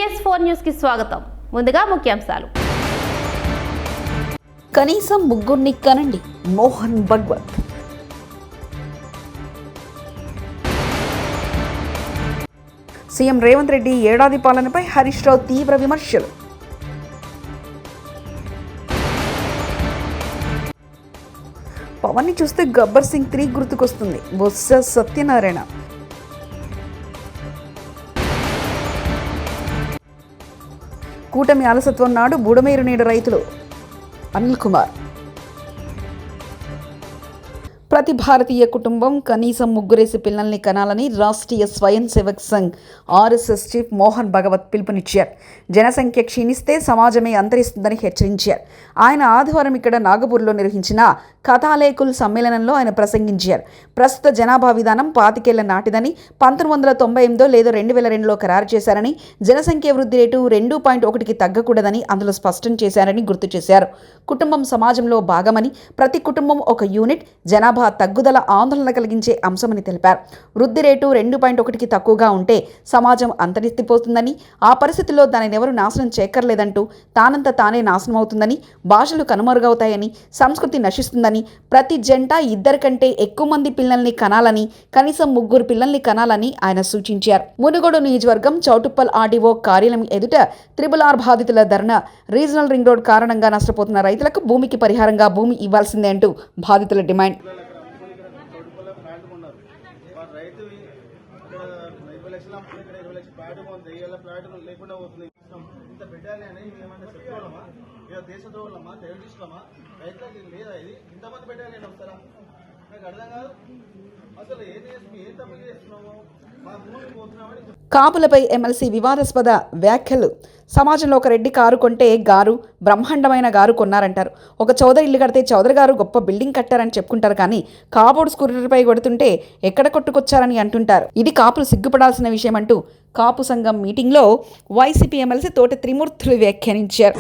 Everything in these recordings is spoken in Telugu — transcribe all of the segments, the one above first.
PS4 న్యూస్ కి స్వాగతం. ముందుగా ముఖ్యాంశాలు. కనీసం ముగ్గురిని కనండి, మోహన్ భగవత్. సీఎం రేవంత్ రెడ్డి ఏడాది పాలనపై హరీష్ రావు తీవ్ర విమర్శలు. పవన్ని చూస్తే గబ్బర్ సింగ్ 3 గుర్తుకొస్తుంది. బొత్స సత్యనారాయణ. కూటమి అలసత్వం నాడు బుడమేరు నేడు రైతులు. అనిల్ కుమార్. ప్రతి భారతీయ కుటుంబం కనీసం ముగ్గురేసి పిల్లల్ని కనాలని రాష్ట్రీయ స్వయం సేవక్ సంఘ్ RSS చీఫ్ మోహన్ భగవత్ పిలుపునిచ్చారు. జనసంఖ్య క్షీణిస్తే సమాజమే అంతరిస్తుందని హెచ్చరించారు. ఆయన ఆదివారం ఇక్కడ నాగపూర్లో నిర్వహించిన కథాలేఖుల్ సమ్మేళనంలో ఆయన ప్రసంగించారు. ప్రస్తుత జనాభా విధానం 25 ఏళ్ల నాటిదని, 1998 లేదా 2002లో ఖరారు చేశారని, జనసంఖ్య వృద్ధి రేటు 2.1కి తగ్గకూడదని అందులో స్పష్టం చేశారని గుర్తు చేశారు. కుటుంబం సమాజంలో భాగమని, ప్రతి కుటుంబం ఒక యూనిట్, జనాభా తగ్గుదల ఆందోళన కలిగించే అంశమని తెలిపారు. వృద్ధి రేటు 2.1కి తక్కువగా ఉంటే సమాజం అంతరించిపోతుందని, ఆ పరిస్థితుల్లో దానిని ఎవరు నాశనం చేయక్కర్లేదంటూ తానంత తానే నాశనం అవుతుందని, భాషలు కనుమరుగవుతాయని, సంస్కృతి నశిస్తుందని, ప్రతి జంట 2 కంటే ఎక్కువ మంది పిల్లల్ని కనాలని, కనీసం 3 పిల్లల్ని కనాలని ఆయన సూచించారు. మునుగోడు నియోజకవర్గం చౌటుప్పల్ RDO కార్యాలయం ఎదుట RRR బాధితుల ధర్నా. రీజనల్ రింగ్ రోడ్ కారణంగా నష్టపోతున్న రైతులకు భూమికి పరిహారంగా భూమి ఇవ్వాల్సిందే అంటూ బాధితుల డిమాండ్. దేశద్రోహులమ్మా, టెరరిస్టులమ్మా, రైతులకి లేదా ఇది ఇంతమంది పెట్టాలి వస్తారా? నాకు అర్థం కాదు. అసలు ఏం తప్పు చేస్తున్నాము? మా భూమి పోతున్నామని. కాపులపై ఎమ్మెల్సీ వివాదాస్పద వ్యాఖ్యలు. సమాజంలో ఒక రెడ్డి కారు కొంటే గారు బ్రహ్మాండమైన గారు కొన్నారంటారు. ఒక చౌదరి ఇల్లు కడితే చౌదరి గారు గొప్ప బిల్డింగ్ కట్టారని చెప్పుకుంటారు. కానీ కాపోడు స్కూటర్పై కొడుతుంటే ఎక్కడ కొట్టుకొచ్చారని అంటుంటారు. ఇది కాపులు సిగ్గుపడాల్సిన విషయం అంటూ కాపు సంఘం మీటింగ్లో వైసీపీ ఎమ్మెల్సీ తోట త్రిమూర్తులు వ్యాఖ్యానించారు.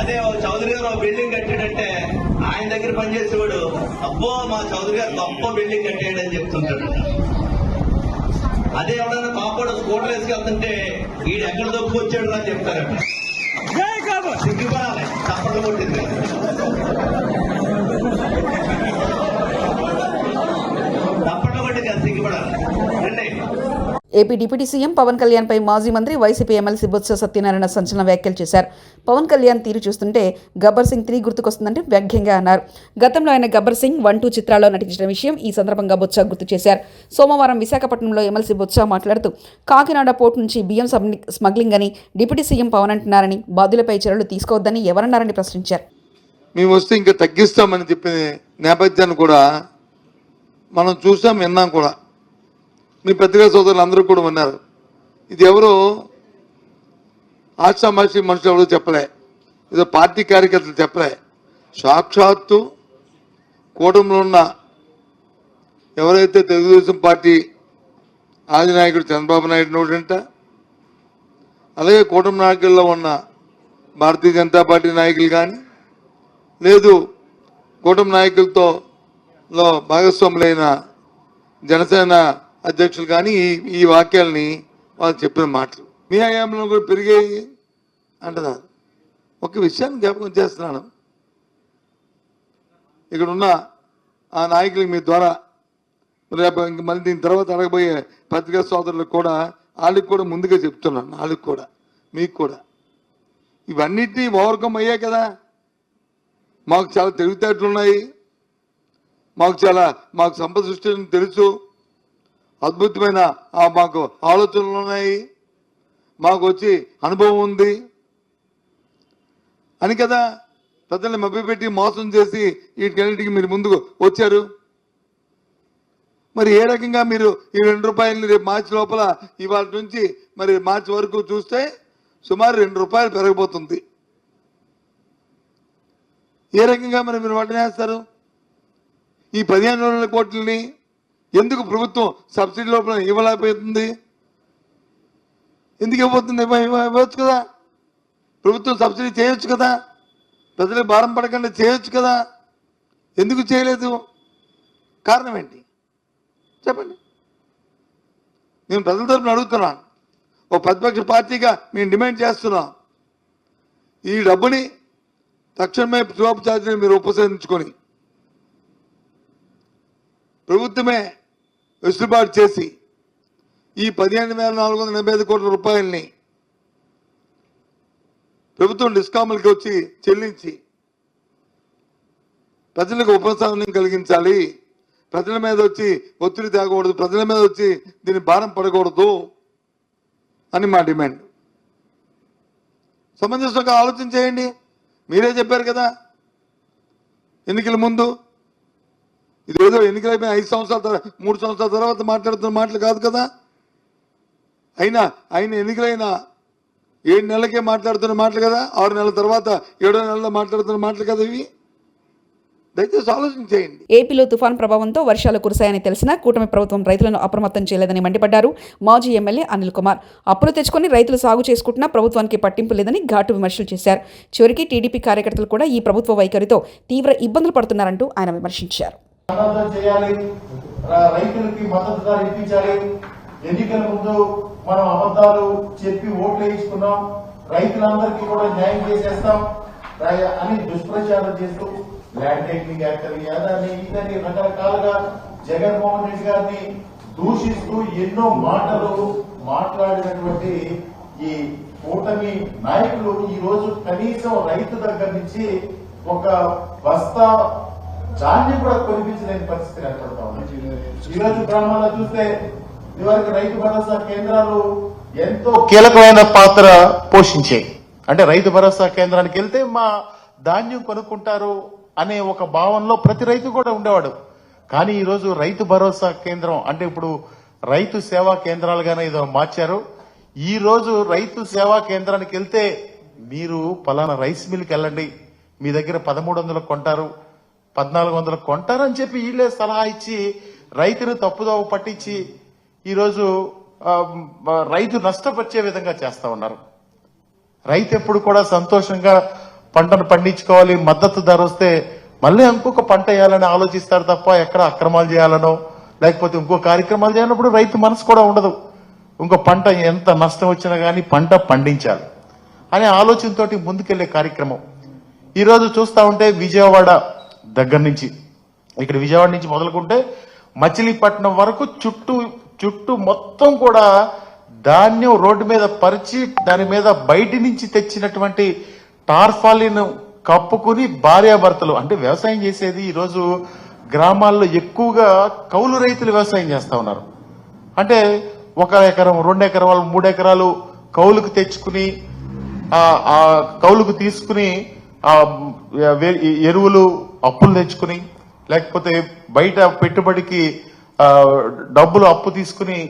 అదే చౌదరి గారు ఒక బిల్డింగ్ కట్టాడంటే ఆయన దగ్గర పనిచేసేవాడు, అబ్బో మా చౌదరి గారు గొప్ప బిల్డింగ్ కట్టాడని చెప్తుంటాడు. అదే ఎవడన్నా కాపాడు స్కూటర్ వేసుకెళ్తుంటే వీడు ఎక్కడ దొక్కు వచ్చాడు అని చెప్తారట. సిగ్గుపడాలి, చప్పట్లు కొట్టింది. చప్పట్లు కొట్టింది కదా, సిగ్గుపడాలి. రండి. ఏపీ డిప్యూటీ సీఎం పవన్ కళ్యాణ్పై మాజీ మంత్రి వైసీపీ ఎమ్మెల్సీ బొత్స సత్యనారాయణ సంచలన వ్యాఖ్యలు చేశారు. పవన్ కళ్యాణ్ తీరు చూస్తుంటే గబ్బర్ సింగ్ 3 గుర్తుకొస్తుందంటే వ్యంగ్యంగా అన్నారు. గతంలో ఆయన గబ్బర్ సింగ్ 1, 2 చిత్రాల్లో నటించిన విషయం ఈ సందర్భంగా బొత్స గుర్తు చేశారు. సోమవారం విశాఖపట్నంలో ఎమ్మెల్సీ బొత్స మాట్లాడుతూ కాకినాడ పోర్టు నుంచి బియ్యం స్మగ్లింగ్ అని డిప్యూటీ సీఎం పవన్ అంటున్నారని, బాధ్యులపై చర్యలు తీసుకోవద్దని ఎవరన్నారని ప్రశ్నించారు. మేము వస్తే ఇంకా తగ్గిస్తామని చెప్పిన నేపథ్యాన్ని కూడా మనం చూసాం, విన్నాం కూడా. మీ పెద్దగా సోదరులు అందరూ కూడా ఉన్నారు. ఇది ఎవరు ఆశామాషి మనుషులు ఎవరో చెప్పలే, ఏదో పార్టీ కార్యకర్తలు చెప్పలే. సాక్షాత్తు కూటమిలో ఉన్న ఎవరైతే తెలుగుదేశం పార్టీ ఆది నాయకుడు చంద్రబాబు నాయుడు నోటంట, అలాగే కూటమి నాయకుల్లో ఉన్న భారతీయ జనతా పార్టీ నాయకులు కానీ, లేదు కూటమి నాయకులతో భాగస్వాములైన జనసేన అధ్యక్షులు కానీ ఈ వాక్యాలని వాళ్ళు చెప్పిన మాటలు మీ హయాంలో కూడా పెరిగాయి అంటున్నారు. ఒక విషయాన్ని జ్ఞాపకం చేస్తున్నాను. ఇక్కడ ఉన్న ఆ నాయకులకి మీ ద్వారా రేపు ఇంక మళ్ళీ దీని తర్వాత అడగబోయే పత్రికా సోదరులకు కూడా, వాళ్ళకి కూడా ముందుగా చెప్తున్నాను, వాళ్ళకి కూడా మీకు కూడా ఇవన్నిటినీ ఓవర్కమ్ అయ్యాయి కదా. మాకు చాలా తెలివితేటలు ఉన్నాయి, మాకు సంపద సృష్టి తెలుసు, అద్భుతమైన మాకు ఆలోచనలు ఉన్నాయి, మాకు వచ్చి అనుభవం ఉంది అని కదా ప్రజల్ని మభ్యపెట్టి మోసం చేసి వీటికన్నిటికీ మీరు ముందుకు వచ్చారు. మరి ఏ రకంగా మీరు ఈ ₹2 రేపు మార్చి లోపల ఇవాళ నుంచి మరి మార్చి వరకు చూస్తే సుమారు ₹2 పెరగబోతుంది. ఏ రకంగా మరి మీరు వడ్డనేస్తారు? ఈ 15,000 కోట్లని ఎందుకు ప్రభుత్వం సబ్సిడీ లోపల ఇవ్వలేకపోతుంది? ఎందుకు ఇవ్వబోతుంది? ఇవ్వచ్చు కదా, ప్రభుత్వం సబ్సిడీ చేయొచ్చు కదా, ప్రజలకు భారం పడకుండా చేయొచ్చు కదా. ఎందుకు చేయలేదు? కారణం ఏంటి చెప్పండి. నేను ప్రజల తరపున అడుగుతున్నాను. ఒక ప్రతిపక్ష పార్టీగా మేము డిమాండ్ చేస్తున్నాం. ఈ డబ్బుని తక్షణమే జాబ్ ఛార్జీని మీరు ఉపసంహరించుకొని ప్రభుత్వమే వెసులుబాటు చేసి ఈ 15,485 కోట్ల రూపాయలని ప్రభుత్వం డిస్కాములకి వచ్చి చెల్లించి ప్రజలకు ఉపశమనం కలిగించాలి. ప్రజల మీద వచ్చి ఒత్తిడి తేకూడదు, ప్రజల మీద వచ్చి దీని భారం పడకూడదు అని మా డిమాండ్. సమంజసంగా ఆలోచన చేయండి. మీరే చెప్పారు కదా ఎన్నికల ముందు, ఇదేదో ఎన్నికలైపోయిన 5 సంవత్సరాల తర్వాత 3 సంవత్సరాల తర్వాత మాట్లాడుతున్న మాటలు కాదు కదా. ఆయన ఎన్నికలైన 7 నెలలకే మాట్లాడుతున్న మాటలు కదా, 6 నెలల తర్వాత 7వ నెలలో మాట్లాడుతున్న మాటలు కదా ఇవి. దయచేసి ఆలోచన చేయండి. ఏపీలో తుఫాన్ ప్రభావంతో వర్షాలు కురిశాయని తెలిసినా కూటమి ప్రభుత్వం రైతులను అప్రమత్తం చేయలేదని మండిపడ్డారు మాజీ ఎమ్మెల్యే అనిల్ కుమార్. అప్పులు తెచ్చుకుని రైతులు సాగు చేసుకుంటున్నా ప్రభుత్వానికి పట్టింపు లేదని ఘాటు విమర్శలు చేశారు. చివరికి టీడీపీ కార్యకర్తలు కూడా ఈ ప్రభుత్వ వైఖరితో తీవ్ర ఇబ్బందులు పడుతున్నారంటూ ఆయన విమర్శించారు. రైతులకి మద్దతు ధర ఇప్పించాలి. ఎన్నికల ముందు మనం అబద్ధాలు చెప్పి ఓట్లు వేయించుకున్నాం, రైతులందరికీ కూడా న్యాయం చేసేస్తాం అని దుష్ప్రచారం చేస్తూ ల్యాండ్ టైటిలింగ్ యాక్ట్ అని అదని ఇదని రకరకాలుగా జగన్మోహన్ రెడ్డి గారిని దూషిస్తూ ఎన్నో మాటలు మాట్లాడినటువంటి ఈ కూటమి నాయకులు ఈ రోజు కనీసం రైతు దగ్గర నుంచి ఒక బస్తా ధాన్యం కూడా కొనిపించలేని పరిస్థితి ఏర్పడతా ఉంది. ఈ రోజు గ్రామాల్లో చూస్తే ఇదివరకు రైతు భరోసా కేంద్రాలు ఎంతో కీలకమైన పాత్ర పోషించాయి. అంటే రైతు భరోసా కేంద్రానికి వెళ్తే మా ధాన్యం కొనుక్కుంటారు అనే ఒక భావనలో ప్రతి రైతు కూడా ఉండేవాడు. కానీ ఈ రోజు రైతు భరోసా కేంద్రం అంటే ఇప్పుడు రైతు సేవా కేంద్రాలుగానే ఏదో మార్చారు. ఈ రోజు రైతు సేవా కేంద్రానికి వెళ్తే మీరు పలానా రైస్ మిల్కి వెళ్ళండి, మీ దగ్గర 1300 కొంటారు, 1400 కొంటారు అని చెప్పి వీళ్ళే సలహా ఇచ్చి రైతును తప్పుదోవ పట్టించి ఈరోజు రైతు నష్టపరిచే విధంగా చేస్తా ఉన్నారు. రైతు ఎప్పుడు కూడా సంతోషంగా పంటను పండించుకోవాలి, మద్దతు ధర వస్తే మళ్ళీ ఇంకొక పంట వేయాలని ఆలోచిస్తారు తప్ప ఎక్కడ అక్రమాలు చేయాలనో లేకపోతే ఇంకో కార్యక్రమాలు చేయాలన్నప్పుడు రైతు మనసు కూడా ఉండదు. ఇంకో పంట ఎంత నష్టం వచ్చినా కానీ పంట పండించాలి అనే ఆలోచనతోటి ముందుకెళ్లే కార్యక్రమం. ఈరోజు చూస్తా ఉంటే విజయవాడ దగ్గర నుంచి ఇక్కడ విజయవాడ నుంచి మొదలుకుంటే మచిలీపట్నం వరకు చుట్టూ మొత్తం కూడా ధాన్యం రోడ్డు మీద పరిచి దాని మీద బయటి నుంచి తెచ్చినటువంటి టార్ఫాలిన్ కప్పుకుని భార్యాభర్తలు అంటే వ్యవసాయం చేసేది ఈరోజు గ్రామాల్లో ఎక్కువగా కౌలు రైతులు వ్యవసాయం చేస్తా ఉన్నారు. అంటే 1 ఎకరం 2 ఎకరాలు 3 ఎకరాలు కౌలుకు తెచ్చుకుని ఆ కౌలుకు తీసుకుని ఎరువులు అప్పులు తెచ్చుకుని లేకపోతే బయట పెట్టుబడికి డబ్బులు అప్పు తీసుకుని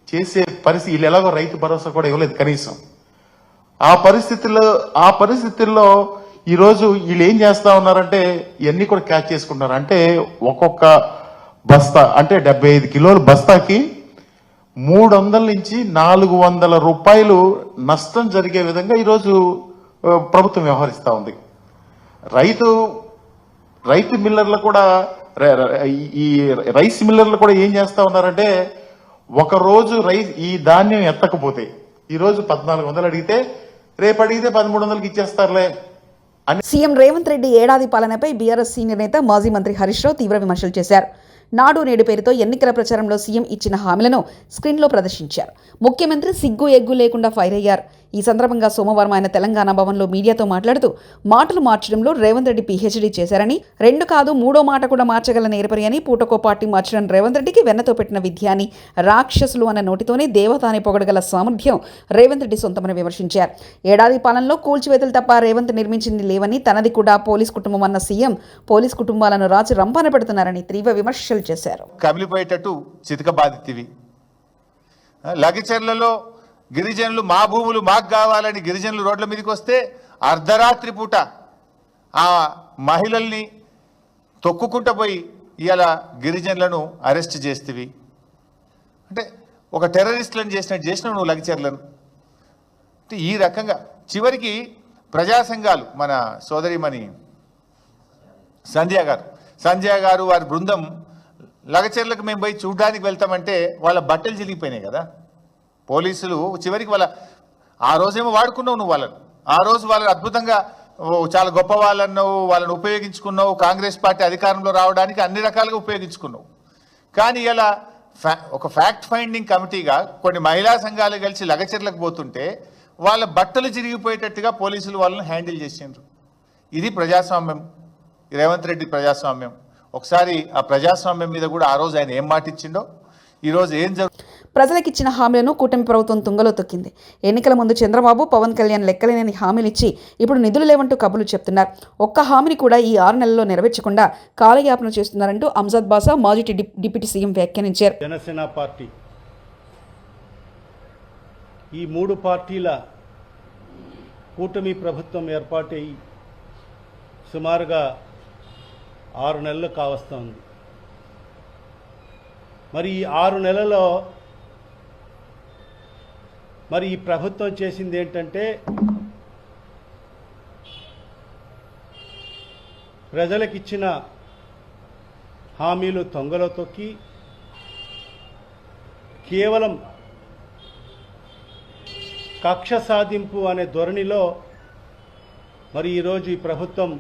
చేసే పరిస్థితి. వీళ్ళు ఎలాగో రైతు భరోసా కూడా ఇవ్వలేదు కనీసం. ఆ పరిస్థితుల్లో ఈరోజు వీళ్ళు ఏం చేస్తా ఉన్నారంటే ఇవన్నీ కూడా క్యాచ్ చేసుకుంటున్నారు. అంటే ఒక్కొక్క బస్తా అంటే 75 కిలోల బస్తాకి 300 నుంచి 400 రూపాయలు నష్టం జరిగే విధంగా ఈరోజు ప్రభుత్వం వ్యవహరిస్తా ఉంది. రైతు మిల్లర్లు కూడా ఈ రైస్ మిల్లర్లు కూడా ఏం చేస్తా ఉన్నారంటే ఒక రోజు ఈ ధాన్యం ఎత్తకపోతే ఈరోజు 1400 అడిగితే రేపు అడిగితే 1300కి ఇచ్చేస్తారులే అని. సీఎం రేవంత్ రెడ్డి ఏడాది పాలనపై బీఆర్ఎస్ సీనియర్ నేత మాజీ మంత్రి హరీష్ రావు తీవ్ర విమర్శలు చేశారు. నాడు నేడు పేరుతో ఎన్నికల ప్రచారంలో సీఎం ఇచ్చిన హామీలను స్క్రీన్లో ప్రదర్శించారు. ముఖ్యమంత్రి సిగ్గు ఎగ్గు లేకుండా ఫైర్ అయ్యారు. ఈ సందర్భంగా సోమవారం ఆయన తెలంగాణ భవన్లో మీడియాతో మాట్లాడుతూ మాటలు మార్చడంలో రేవంత్ రెడ్డి పీహెచ్డీ చేశారని, 2 కాదు 3వ మాట కూడా మార్చగల నేర్పరి అని, పూటకో పార్టీ మార్చడం రేవంత్ రెడ్డికి వెన్నతో పెట్టిన విద్య అని, రాక్షసులు అన్న నోటితోనే దేవత అని పొగడగల సామర్థ్యం రేవంత్ రెడ్డి సొంతమని విమర్శించారు. ఏడాది పాలనలో కూల్చివేతలు తప్ప రేవంత్ నిర్మించింది లేవని, తనది కూడా పోలీస్ కుటుంబం అన్న సీఎం పోలీస్ కుటుంబాలను రాజు రంపాన పెడుతున్నారని తీవ్ర విమర్శలు చేశారు. కమిలిపోయేటట్టు చితక బాధితివి. లగచర్లలో గిరిజనులు మా భూములు మాకు కావాలని గిరిజనులు రోడ్ల మీదకి వస్తే అర్ధరాత్రి పూట ఆ మహిళల్ని తొక్కుకుంటూ పోయి ఇవాళ గిరిజనులను అరెస్ట్ చేస్తేవి. అంటే ఒక టెర్రరిస్టులను చేసినావు నువ్వు లగచర్లను. అంటే ఈ రకంగా చివరికి ప్రజా సంఘాలు మన సోదరిమణి సంధ్య గారు వారి బృందం లగచర్లకు మేము పోయి చూడడానికి వెళ్తామంటే వాళ్ళ బట్టలు చిరిగిపోయినాయి కదా. పోలీసులు చివరికి ఆ రోజేమో వాడుకున్నావు నువ్వు వాళ్ళను, ఆ రోజు వాళ్ళని అద్భుతంగా చాలా గొప్ప వాళ్ళని ఉపయోగించుకున్నావు, కాంగ్రెస్ పార్టీ అధికారంలో రావడానికి అన్ని రకాలుగా ఉపయోగించుకున్నావు. కానీ ఇలా ఒక ఫ్యాక్ట్ ఫైండింగ్ కమిటీగా కొన్ని మహిళా సంఘాలు కలిసి లగచర్లకు పోతుంటే వాళ్ళ బట్టలు చిరిగిపోయేటట్టుగా పోలీసులు వాళ్ళని హ్యాండిల్ చేసిండ్రు. ఇది ప్రజాస్వామ్యం, రేవంత్ రెడ్డి ప్రజాస్వామ్యం. ఒకసారి ఆ ప్రజాస్వామ్యం మీద కూడా ఆ రోజు ఆయన ఏం మాట ఇచ్చిండో, ఈరోజు ఏం ప్రజలకిచ్చిన హామీలను కూటమి ప్రభుత్వం తుంగలో తొక్కింది. ఎన్నికల ముందు చంద్రబాబు, పవన్ కళ్యాణ్ లెక్కలేని హామీలు ఇచ్చి ఇప్పుడు నిధులు లేవంటూ కబుర్లు చెప్తున్నారు. ఒక్క హామీని కూడా ఈ 6 నెలల్లో నెరవేర్చకుండా కాలయాపన చేస్తున్నారంటూ అంజద్ బాషా మాజీ డిప్యూటీ సీఎం వ్యాఖ్యానించారు. జనసేన పార్టీ ఈ 3 పార్టీల కూటమి ప్రభుత్వం ఏర్పాటై సుమారుగా 6 నెలలు కావస్తోంది. మరి ఈ 6 నెలల్లో మరి ఈ ప్రభుత్వం చేసింది ఏంటంటే ప్రజలకిచ్చిన హామీలు తొంగలో తొక్కి కేవలం కక్ష సాధింపు అనే ధోరణిలో మరి ఈరోజు ఈ ప్రభుత్వం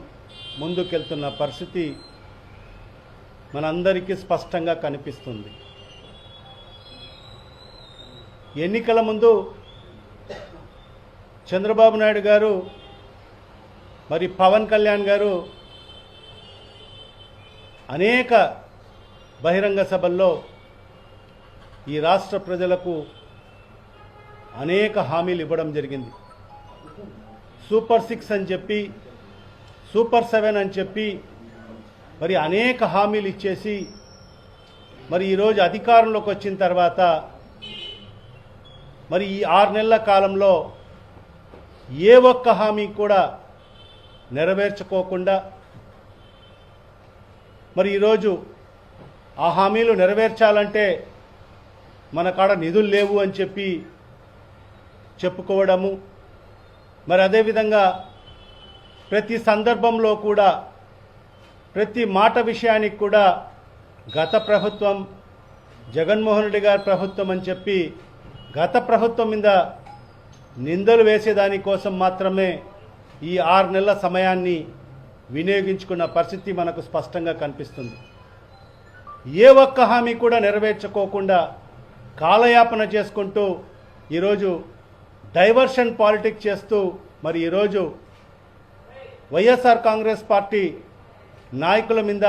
ముందుకెళ్తున్న పరిస్థితి మనందరికీ స్పష్టంగా కనిపిస్తుంది. ఎన్నికల ముందు చంద్రబాబు నాయుడు గారు మరి పవన్ కళ్యాణ్ గారు అనేక బహిరంగ సభల్లో ఈ రాష్ట్ర ప్రజలకు అనేక హామీలు ఇవ్వడం జరిగింది. సూపర్ 6 అని చెప్పి, సూపర్ 7 అని చెప్పి మరి అనేక హామీలు ఇచ్చేసి మరి ఈరోజు అధికారంలోకి వచ్చిన తర్వాత మరి ఈ 6 నెలల కాలంలో ఏ ఒక్క హామీ కూడా నెరవేర్చుకోకుండా మరి ఈరోజు ఆ హామీలు నెరవేర్చాలంటే మన కాడ నిధులు లేవు అని చెప్పి చెప్పుకోవడము, మరి అదేవిధంగా ప్రతి సందర్భంలో కూడా ప్రతి మాట విషయానికి కూడా గత ప్రభుత్వం, జగన్మోహన్ రెడ్డి గారి ప్రభుత్వం అని చెప్పి గత ప్రభుత్వం మీద నిందలు వేసేదానికోసం మాత్రమే ఈ 6 నెలల సమయాన్ని వినియోగించుకున్న పరిస్థితి మనకు స్పష్టంగా కనిపిస్తుంది. ఏ ఒక్క హామీ కూడా నెరవేర్చుకోకుండా కాలయాపన చేసుకుంటూ ఈరోజు డైవర్షన్ పాలిటిక్స్ చేస్తూ మరి ఈరోజు వైఎస్ఆర్ కాంగ్రెస్ పార్టీ నాయకుల మీద,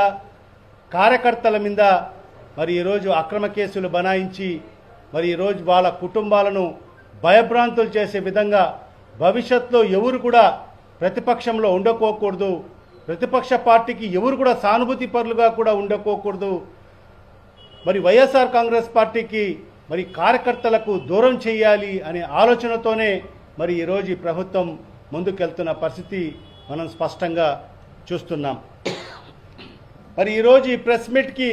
కార్యకర్తల మీద మరి ఈరోజు అక్రమ కేసులు బనాయించి మరి ఈరోజు వాళ్ళ కుటుంబాలను భయభ్రాంతులు చేసే విధంగా భవిష్యత్తులో ఎవరు కూడా ప్రతిపక్షంలో ఉండకోకూడదు, ప్రతిపక్ష పార్టీకి ఎవరు కూడా సానుభూతి పరులుగా కూడా ఉండకోకూడదు, మరి వైఎస్ఆర్ కాంగ్రెస్ పార్టీకి మరి కార్యకర్తలకు దూరం చేయాలి అనే ఆలోచనతోనే మరి ఈరోజు ఈ ప్రభుత్వం ముందుకెళ్తున్న పరిస్థితి మనం స్పష్టంగా చూస్తున్నాం. మరి ఈరోజు ఈ ప్రెస్ మీట్కి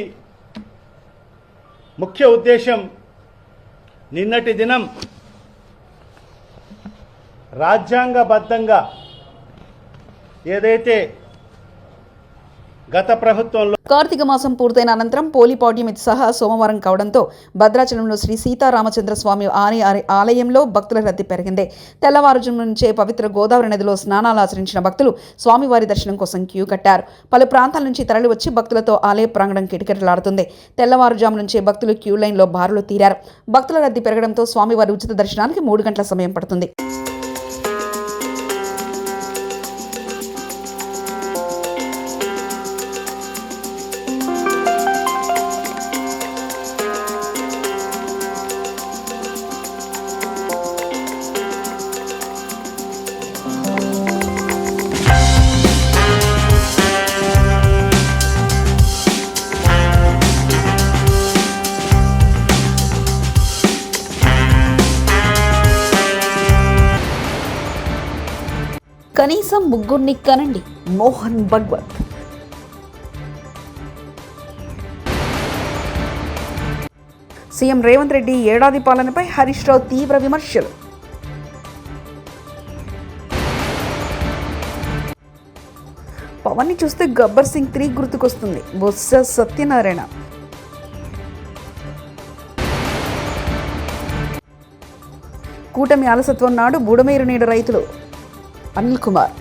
ముఖ్య ఉద్దేశం నిన్నటి దినం రాజ్యాంగబద్ధంగా ఏదైతే గత ప్రభుత్వంలో కార్తీక మాసం పూర్తయిన అనంతరం పోలిపాడ్యం సహా సోమవారం కావడంతో భద్రాచలంలో శ్రీ సీతారామచంద్ర స్వామి ఆలయంలో భక్తుల రద్దీ పెరిగింది. తెల్లవారుజాము నుంచే పవిత్ర గోదావరి నదిలో స్నానాలు ఆచరించిన భక్తులు స్వామివారి దర్శనం కోసం క్యూ కట్టారు. పలు ప్రాంతాల నుంచి తరలివచ్చి భక్తులతో ఆలయ ప్రాంగణం కిటకిటలాడుతుంది. తెల్లవారుజాము నుంచే భక్తులు క్యూ లైన్లో బారులు తీరారు. భక్తుల రద్దీ పెరగడంతో స్వామివారి ఉచిత దర్శనానికి 3 గంటల సమయం పడుతుంది. కనీసం 3 కనండి. మోహన్ భగవత్. సీఎం రేవంత్ రెడ్డి ఏడాది పాలనపై హరీష్ రావు తీవ్ర విమర్శలు. పవన్ని చూస్తే గబ్బర్ సింగ్ 3 గుర్తుకొస్తుంది. బొత్స సత్యనారాయణ. కూటమి అలసత్వం నాడు బుడమేరు నీడు రైతులు అనిల్ కుమార్.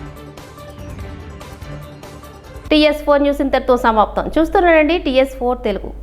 TS4 న్యూస్ ఇంతటితో సమాప్తం. చూస్తున్నారండి TS4 తెలుగు.